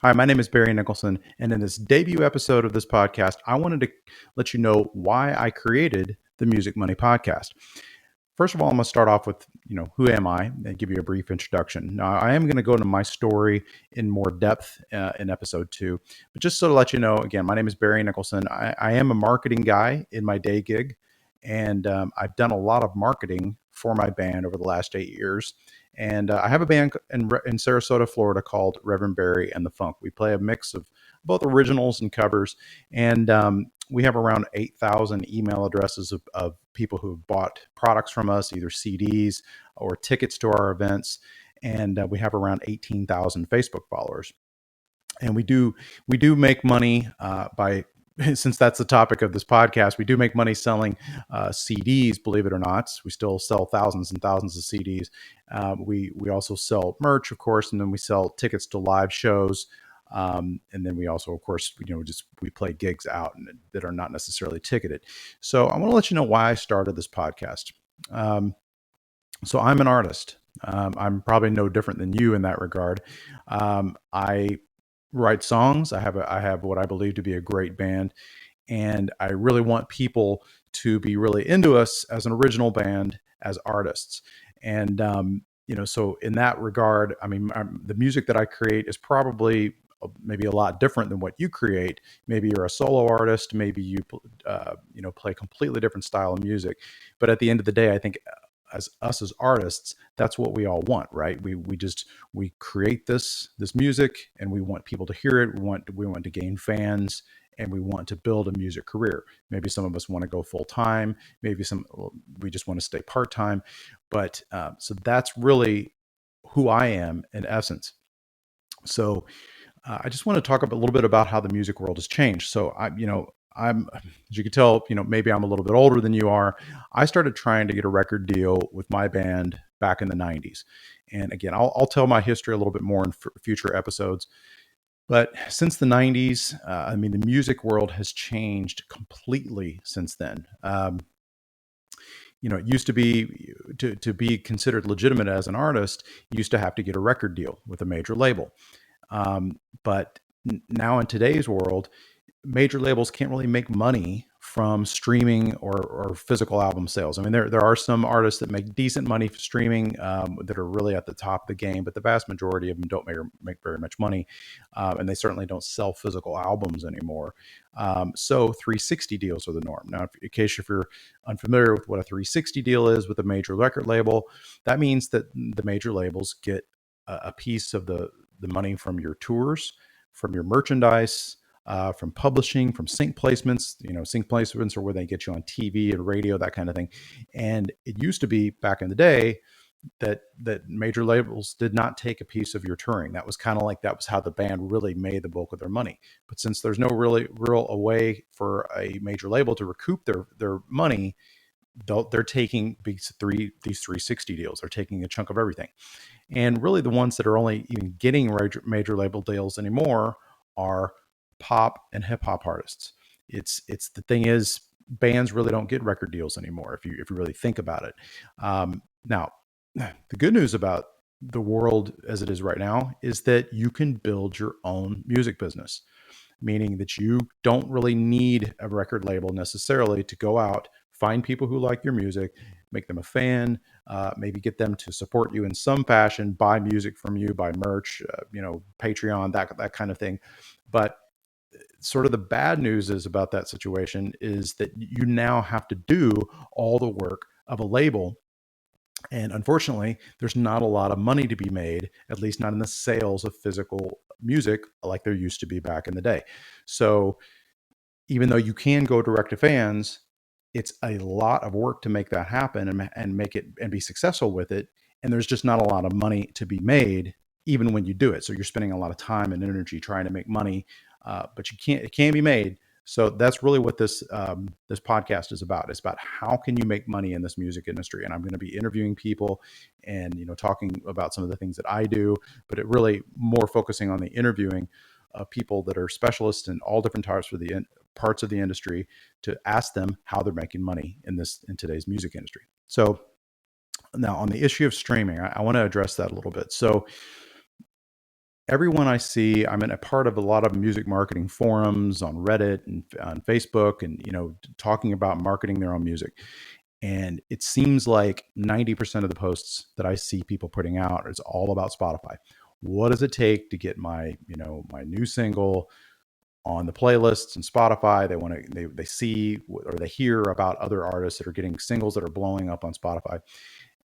Hi, my name is Barry Nicholson, and in this debut episode of this podcast, I wanted to let you know why I created the Music Money Podcast. First of all, I'm going to start off with, who am I, and give you a brief introduction. Now, I am going to go into my story in more depth in episode 2, but just so to let you know, again, my name is Barry Nicholson. I am a marketing guy in my day gig, and I've done a lot of marketing for my band over the last 8 years. And I have a band in Sarasota, Florida called Reverend Barry and the Funk. We play a mix of both originals and covers. And we have around 8,000 email addresses of people who have bought products from us, either CDs or tickets to our events. And we have around 18,000 Facebook followers. And we do make money by since that's the topic of this podcast, we do make money selling CDs. Believe it or not, we still sell thousands and thousands of CDs. We also sell merch, of course, and then we sell tickets to live shows. And then we also, of course, we play gigs out that are not necessarily ticketed. So I want to let you know why I started this podcast. So I'm an artist. I'm probably no different than you in that regard. I write songs. I have what I believe to be a great band, and I really want people to be really into us as an original band, as artists. And so in that regard, I mean, the music that I create is probably maybe a lot different than what you create. Maybe you're a solo artist. Maybe you play a completely different style of music. But at the end of the day, I think as artists, that's what we all want, right? We create this music, and we want people to hear it. We want to gain fans, and we want to build a music career. Maybe some of us want to go full time. Maybe we just want to stay part time. But so that's really who I am in essence. So I just want to talk a little bit about how the music world has changed. So I'm, as you can tell, maybe I'm a little bit older than you are. I started trying to get a record deal with my band back in the 90s. And again, I'll tell my history a little bit more in future episodes. But since the 90s, the music world has changed completely since then. It used to be to be considered legitimate as an artist, you used to have to get a record deal with a major label. But now in today's world, major labels can't really make money from streaming or physical album sales. I mean, there are some artists that make decent money for streaming that are really at the top of the game, but the vast majority of them don't make very much money, and they certainly don't sell physical albums anymore. So 360 deals are the norm. Now, if you're unfamiliar with what a 360 deal is with a major record label, that means that the major labels get a piece of the money from your tours, from your merchandise, from publishing, from sync placements. Sync placements are where they get you on TV and radio, that kind of thing. And it used to be back in the day that major labels did not take a piece of your touring. That was how the band really made the bulk of their money. But since there's no real a way for a major label to recoup their money, they're taking these 360 deals. They're taking a chunk of everything. And really the ones that are only even getting major label deals anymore are pop and hip hop artists. It's the thing is, bands really don't get record deals anymore if you really think about it. Now, the good news about the world as it is right now is that you can build your own music business, meaning that you don't really need a record label necessarily to go out, find people who like your music, make them a fan, maybe get them to support you in some fashion, buy music from you, buy merch, Patreon, that kind of thing. But sort of the bad news is about that situation is that you now have to do all the work of a label. And unfortunately, there's not a lot of money to be made, at least not in the sales of physical music like there used to be back in the day. So even though you can go direct to fans, it's a lot of work to make that happen and make it and be successful with it. And there's just not a lot of money to be made, even when you do it. So you're spending a lot of time and energy trying to make money, but it can be made. So that's really what this podcast is about. It's about how can you make money in this music industry. And I'm going to be interviewing people and talking about some of the things that I do, but it really more focusing on the interviewing of people that are specialists in all different parts of the industry to ask them how they're making money in today's music industry. So now on the issue of streaming, I want to address that a little bit. So everyone I see, I'm in a part of a lot of music marketing forums on Reddit and on Facebook, and talking about marketing their own music. And it seems like 90% of the posts that I see people putting out is all about Spotify. What does it take to get my new single on the playlists and Spotify? They want to, they see or they hear about other artists that are getting singles that are blowing up on Spotify.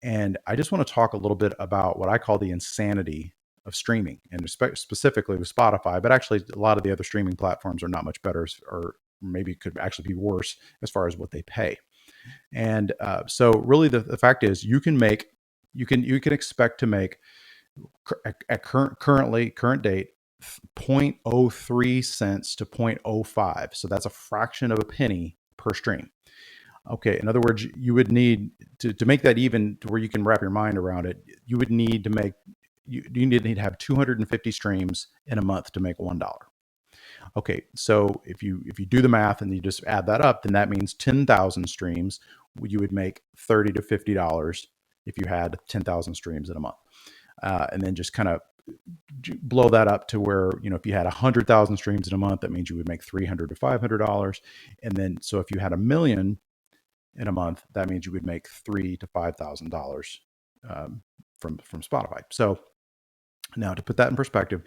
And I just want to talk a little bit about what I call the insanity of streaming, and specifically with Spotify, but actually a lot of the other streaming platforms are not much better, or maybe could actually be worse as far as what they pay. And so really the fact is you can expect to make at current date 0.03 cents to 0.05. So that's a fraction of a penny per stream. Okay. In other words, you would need to make that even to where you can wrap your mind around it. You would need to make, you need to have 250 streams in a month to make $1. Okay. So if you do the math and you just add that up, then that means 10,000 streams, you would make $30 to $50 if you had 10,000 streams in a month. And then just kind of blow that up to where, if you had 100,000 streams in a month, that means you would make $300 to $500. And then, so if you had 1 million in a month, that means you would make $3,000 to $5,000 from Spotify. So now, to put that in perspective,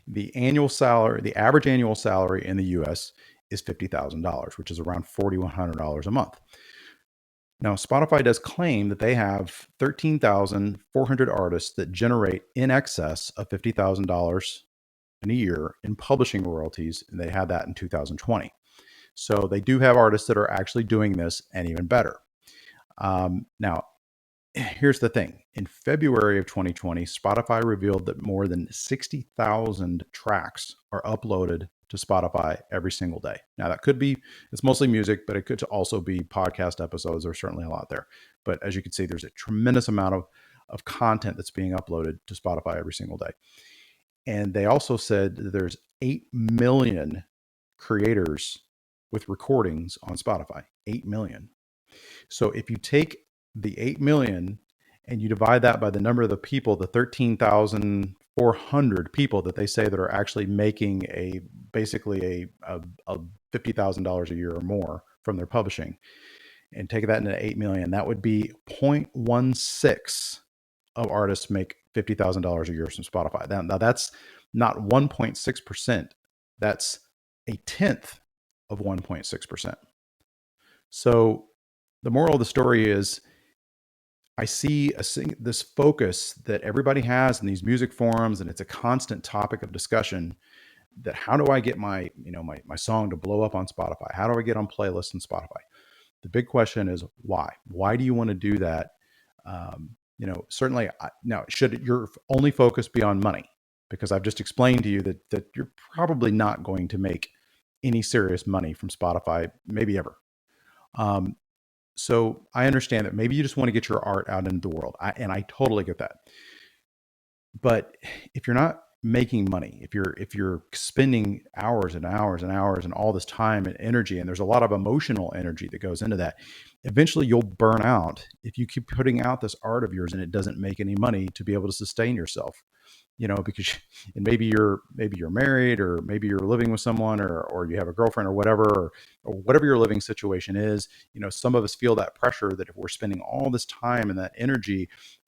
the average annual salary in the U.S. is $50,000, which is around $4,100 a month. Now, Spotify does claim that they have 13,400 artists that generate in excess of $50,000 in a year in publishing royalties, and they had that in 2020. So they do have artists that are actually doing this, and even better. Now, here's the thing. In February of 2020, Spotify revealed that more than 60,000 tracks are uploaded to Spotify every single day. Now, it's mostly music, but it could also be podcast episodes. There's certainly a lot there. But as you can see, there's a tremendous amount of content that's being uploaded to Spotify every single day. And they also said that there's 8 million creators with recordings on Spotify. 8 million. So if you take the 8 million and you divide that by the number of the people, the 13,400 people that they say that are actually making basically a $50,000 a year or more from their publishing, and take that into 8 million, that would be 0.16 of artists make $50,000 a year from Spotify. Now that's not 1.6%. That's a tenth of 1.6%. So the moral of the story is, I see this focus that everybody has in these music forums, and it's a constant topic of discussion, that how do I get my song to blow up on Spotify? How do I get on playlists on Spotify? The big question is why? Why do you want to do that? Certainly now, should your only focus be on money? Because I've just explained to you that you're probably not going to make any serious money from Spotify, maybe ever. So I understand that maybe you just want to get your art out into the world. And I totally get that. But if you're not making money, if you're spending hours and hours and hours and all this time and energy, and there's a lot of emotional energy that goes into that, eventually you'll burn out if you keep putting out this art of yours and it doesn't make any money to be able to sustain yourself. Because, and maybe you're married, or maybe you're living with someone, or you have a girlfriend or whatever, or whatever your living situation is. Some of us feel that pressure that if we're spending all this time and that energy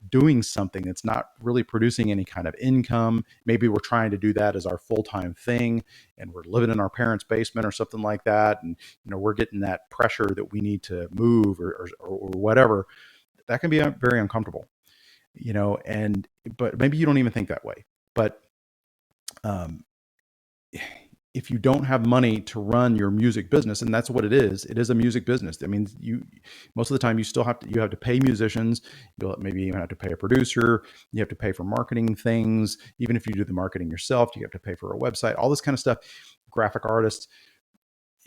doing something that's not really producing any kind of income, maybe we're trying to do that as our full-time thing, and we're living in our parents' basement or something like that, and we're getting that pressure that we need to move, or whatever, that can be very uncomfortable. But maybe you don't even think that way. But if you don't have money to run your music business, and that's what it is a music business. I mean, most of the time you have to pay musicians. You'll maybe even have to pay a producer. You have to pay for marketing things. Even if you do the marketing yourself, you have to pay for a website, all this kind of stuff. Graphic artists,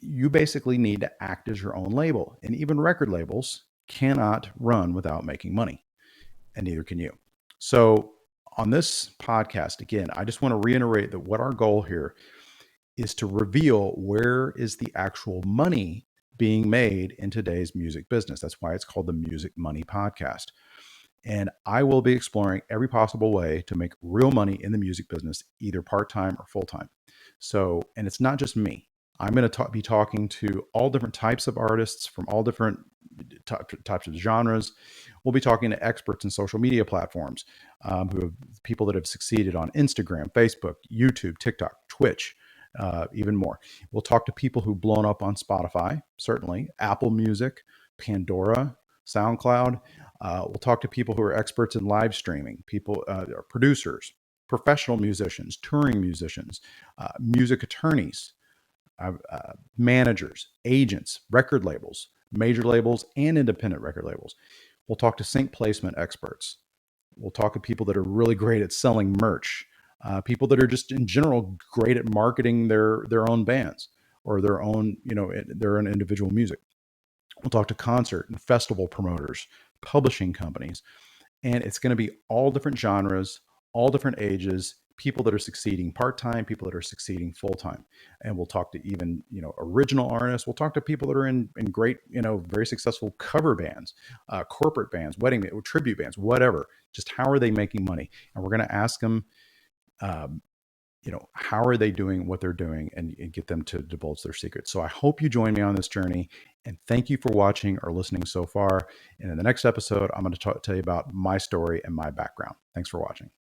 you basically need to act as your own label, and even record labels cannot run without making money, and neither can you. So on this podcast, again, I just want to reiterate that what our goal here is to reveal where is the actual money being made in today's music business. That's why it's called the Music Money Podcast. And I will be exploring every possible way to make real money in the music business, either part time or full time. So, and it's not just me. I'm going to be talking to all different types of artists from all different types of genres. We'll be talking to experts in social media platforms, who have people that have succeeded on Instagram, Facebook, YouTube, TikTok, Twitch, even more. We'll talk to people who've blown up on Spotify, certainly, Apple Music, Pandora, SoundCloud. We'll talk to people who are experts in live streaming, people, producers, professional musicians, touring musicians, music attorneys, managers, agents, record labels, major labels, and independent record labels. We'll talk to sync placement experts. We'll talk to people that are really great at selling merch, people that are just in general great at marketing their own bands or their own, their own individual music. We'll talk to concert and festival promoters, publishing companies, and it's going to be all different genres, all different ages, people that are succeeding part-time, people that are succeeding full-time. And we'll talk to even, original artists. We'll talk to people that are in great, very successful cover bands, corporate bands, wedding bands, tribute bands, whatever. Just how are they making money? And we're going to ask them, how are they doing what they're doing, and get them to divulge their secrets. So I hope you join me on this journey, and thank you for watching or listening so far. And in the next episode, I'm going to tell you about my story and my background. Thanks for watching.